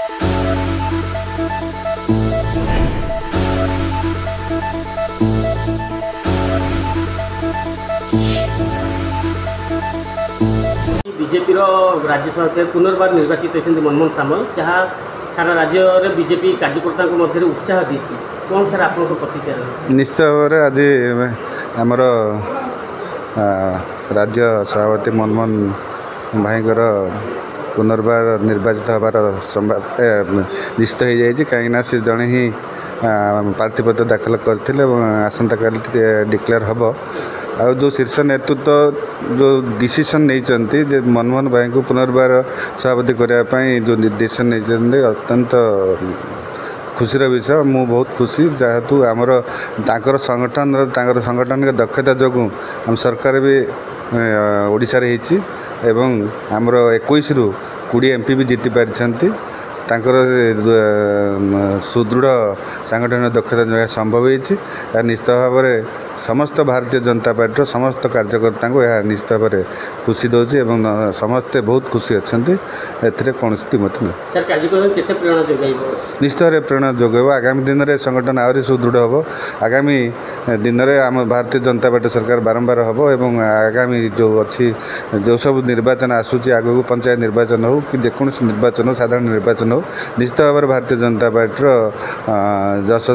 BJP राज्य सरकार पुनर्बार निर्वाचित होती मनमोहन सामल जहाँ सारा राज्य में बीजेपी कार्यकर्ता मध्य उत्साह दी कौन सर आप प्रतिक्रिया? निश्चित भाव में आज आमर राज्य सभापति मनमोहन भाईकर पुनर्बार निर्वाचित हबार निश्चित हो जाए कहीं से जड़े ही प्रार्थीपत्र दाखल करते आसंता काली डिक्लेयर हम आ जो शीर्ष नेतृत्व जो डिसीजन नहीं मनमोहन भाई को पुनर्बार सभापति करने जो निर्देशन नहीं अत्यंत खुशीर विषय मु बहुत खुशी जेहेतु आमर संगठन के दक्षता जो आम सरकार भी ओडिशा रे हिची एवं आमर 21 रु 20 एमपी भी जीति पारिछंती तांकर सुदृढ़ सांगठनिक दक्षता संभव होती निश्चित भाव में समस्त भारतीय जनता पार्टी समस्त कार्यकर्ता को यह निश्चित भाव में खुशी दूसरी एवं समस्ते बहुत खुशी अच्छा कौन मत नहीं निश्चित भाव प्रेरणा जोगेब आगामी दिन में संगठन आहरी सुदृढ़ हम आगामी दिन में आम भारतीय जनता पार्टी सरकार बारंबार हम एवं आगामी जो अच्छी जो सब निर्वाचन आसूची आगू पंचायत निर्वाचन हो कि जेकोसी निर्वाचन हो साधारण निर्वाचन हो निश्चित भाव में भारतीय जनता पार्टी जस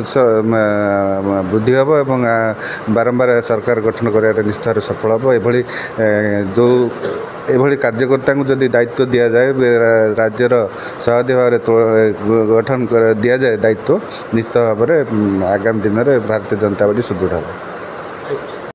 वृद्धि हम एवं बारंबार सरकार गठन कर निश्चित भाव सफल हम जो एभली कार्यकर्ता को जदि दायित्व दि जाए राज्यर सभापति भाव गठन दि जाए दायित्व निश्चित भाव में आगामी दिन में भारतीय जनता पार्टी सुदृढ़ हो।